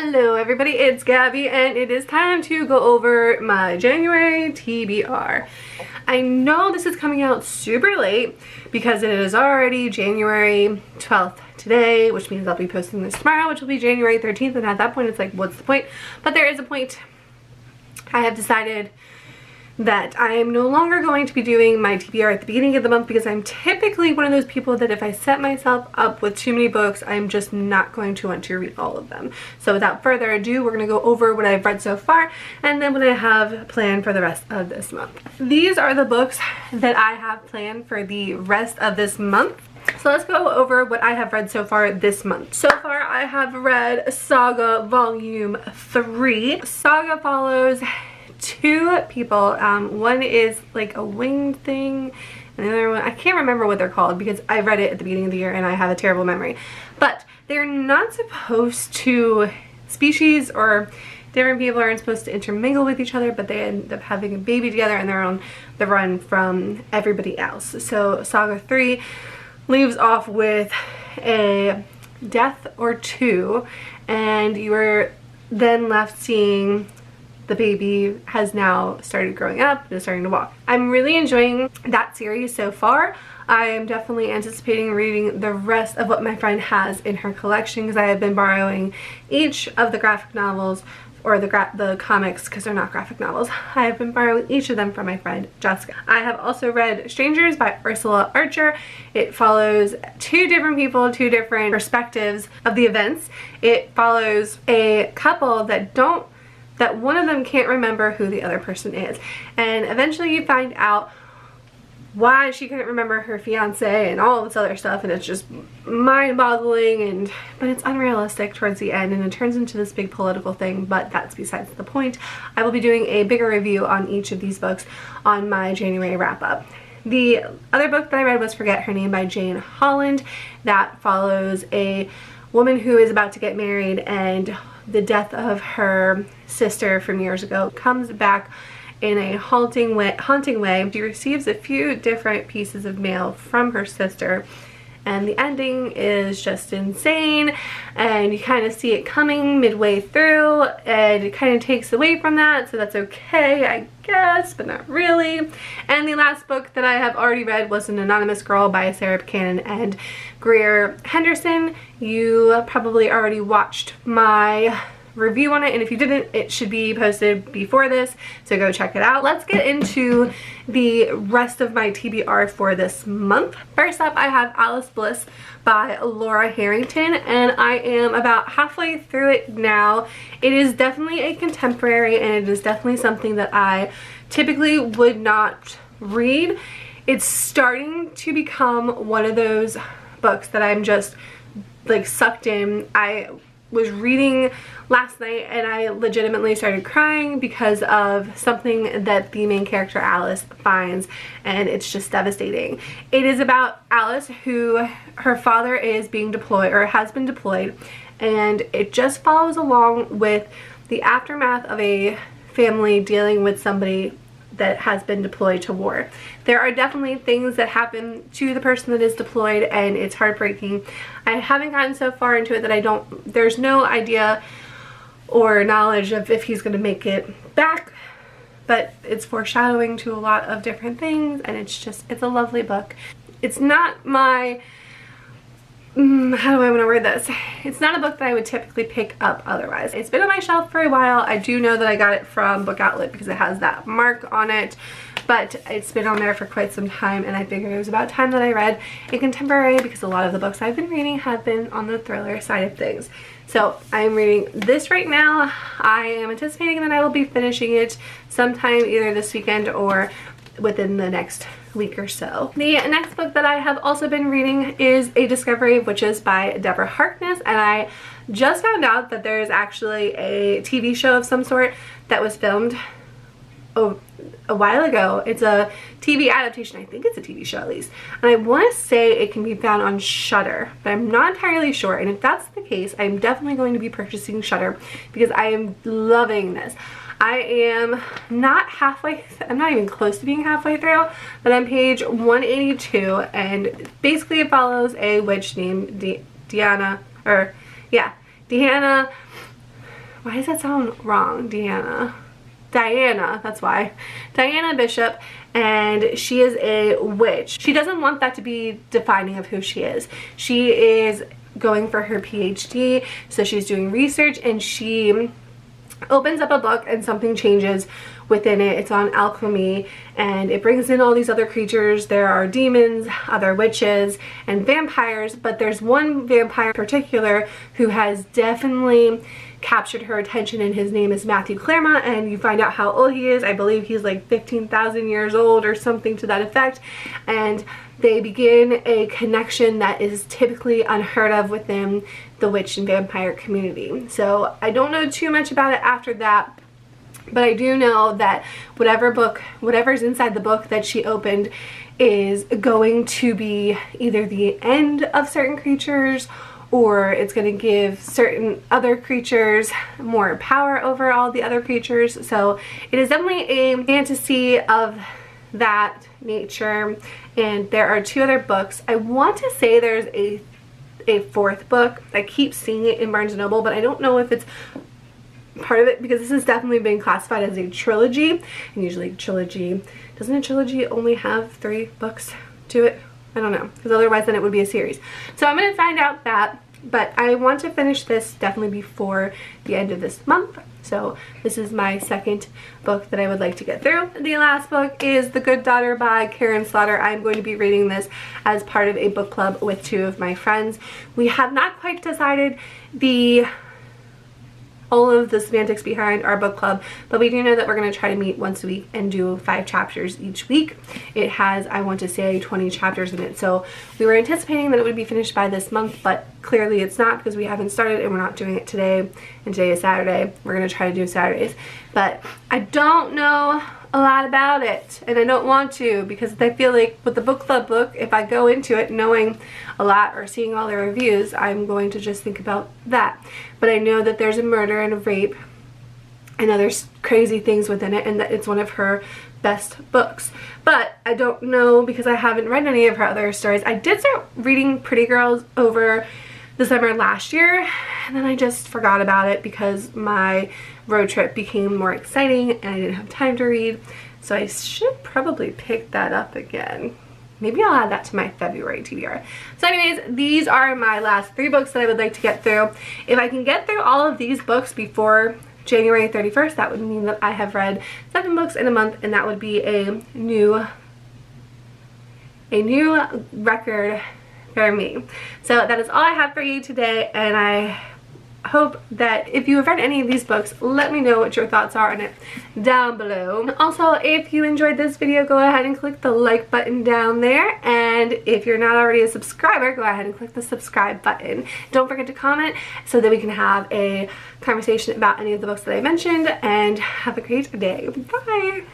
Hello everybody, it's Gabby and it is time to go over my January TBR. I know this is coming out super late because it is already January 12th today, which means I'll be posting this tomorrow, which will be January 13th, and at that point it's like, what's the point? But there is a point. I have decided that I am no longer going to be doing my TBR at the beginning of the month because I'm typically one of those people that if I set myself up with too many books, I'm just not going to want to read all of them. So without further ado, we're going to go over what I've read so far and then what I have planned for the rest of this month. These are the books that I have planned for the rest of this month. So let's go over what I have read so far this month. So far I have read Saga Volume 3. Saga follows two people. One is like a winged thing and the other one, I can't remember what they're called because I read it at the beginning of the year and I have a terrible memory. But they're not supposed to, species or different people aren't supposed to intermingle with each other, but they end up having a baby together and they're on the run from everybody else. So Saga 3 leaves off with a death or two and you are then left seeing the baby has now started growing up and is starting to walk. I'm really enjoying that series so far. I am definitely anticipating reading the rest of what my friend has in her collection because I have been borrowing each of the graphic novels or the comics because they're not graphic novels. I have been borrowing each of them from my friend Jessica. I have also read Strangers by Ursula Archer. It follows two different people, two different perspectives of the events. It follows a couple that one of them can't remember who the other person is, and eventually you find out why she couldn't remember her fiance and all this other stuff, and it's just mind-boggling, but it's unrealistic towards the end and it turns into this big political thing, but that's besides the point. I will be doing a bigger review on each of these books on my January wrap-up. The other book that I read was Forget Her Name by Jane Holland. That follows a woman who is about to get married and the death of her sister from years ago comes back in a haunting way. She receives a few different pieces of mail from her sister and the ending is just insane, and you kind of see it coming midway through and it kind of takes away from that, so that's okay I guess, but not really. And the last book that I have already read was An Anonymous Girl by Sarah Buchanan and Greer Henderson. You probably already watched my review on it, and if you didn't, it should be posted before this, so go check it out. Let's get into the rest of my TBR for this month. First up, I have Alice Bliss by Laura Harrington, and I am about halfway through it now. It is definitely a contemporary and it is definitely something that I typically would not read. It's starting to become one of those books that I'm just like sucked in. I was reading last night and I legitimately started crying because of something that the main character Alice finds, and it's just devastating. It is about Alice, who her father is being deployed or has been deployed, and it just follows along with the aftermath of a family dealing with somebody that has been deployed to war. There are definitely things that happen to the person that is deployed and it's heartbreaking. I haven't gotten so far into it that there's no idea or knowledge of if he's going to make it back, but it's foreshadowing to a lot of different things, and it's a lovely book. It's not my how do I want to word this? It's not a book that I would typically pick up otherwise. It's been on my shelf for a while. I do know that I got it from Book Outlet because it has that mark on it, but it's been on there for quite some time, and I figured it was about time that I read a contemporary because a lot of the books I've been reading have been on the thriller side of things. So I'm reading this right now. I am anticipating that I will be finishing it sometime either this weekend or within the next week or so. The next book that I have also been reading is A Discovery of Witches by Deborah Harkness, and I just found out that there is actually a TV show of some sort that was filmed a while ago. It's a TV adaptation. I think it's a TV show at least, and I want to say it can be found on Shudder, but I'm not entirely sure, and if that's the case, I'm definitely going to be purchasing Shudder because I am loving this. I am not halfway, I'm not even close to being halfway through, but I'm page 182, and basically it follows a witch named Deanna why does that sound wrong? Diana, that's why. Diana Bishop, and she is a witch. She doesn't want that to be defining of who she is. She is going for her PhD, so she's doing research, and she opens up a book and something changes within it. It's on alchemy, and it brings in all these other creatures. There are demons, other witches, and vampires, but there's one vampire in particular who has definitely captured her attention, and his name is Matthew Claremont, and you find out how old he is. I believe he's like 15,000 years old or something to that effect, and they begin a connection that is typically unheard of within the witch and vampire community. So I don't know too much about it after that, but I do know that whatever's inside the book that she opened is going to be either the end of certain creatures, or it's going to give certain other creatures more power over all the other creatures. So it is definitely a fantasy of that nature, and there are 2 other books. I want to say there's a 4th book. I keep seeing it in Barnes & Noble, but I don't know if it's part of it, because this has definitely been classified as a trilogy, and usually doesn't a trilogy only have 3 books to it? I don't know, because otherwise then it would be a series. So I'm going to find out that, but I want to finish this definitely before the end of this month. So this is my 2nd book that I would like to get through. The last book is The Good Daughter by Karen Slaughter. I'm going to be reading this as part of a book club with 2 of my friends. We have not quite decided all of the semantics behind our book club, but we do know that we're going to try to meet once a week and do 5 chapters each week. It has, I want to say, 20 chapters in it, so we were anticipating that it would be finished by this month, but clearly it's not, because we haven't started and we're not doing it today, and today is Saturday. We're going to try to do Saturdays, but I don't know a lot about it, and I don't want to, because I feel like with the book club book, if I go into it knowing a lot or seeing all the reviews, I'm going to just think about that. But I know that there's a murder and a rape and other crazy things within it, and that it's one of her best books. But I don't know, because I haven't read any of her other stories. I did start reading Pretty Girls over the summer last year, and then I just forgot about it because my road trip became more exciting and I didn't have time to read. So I should probably pick that up again. Maybe I'll add that to my February TBR. So anyways, these are my last 3 books that I would like to get through. If I can get through all of these books before January 31st, that would mean that I have read 7 books in a month, and that would be a new record for me. So that is all I have for you today, and I hope that if you have read any of these books, let me know what your thoughts are on it down below. Also, if you enjoyed this video, go ahead and click the like button down there, and if you're not already a subscriber, go ahead and click the subscribe button. Don't forget to comment so that we can have a conversation about any of the books that I mentioned, and have a great day. Bye!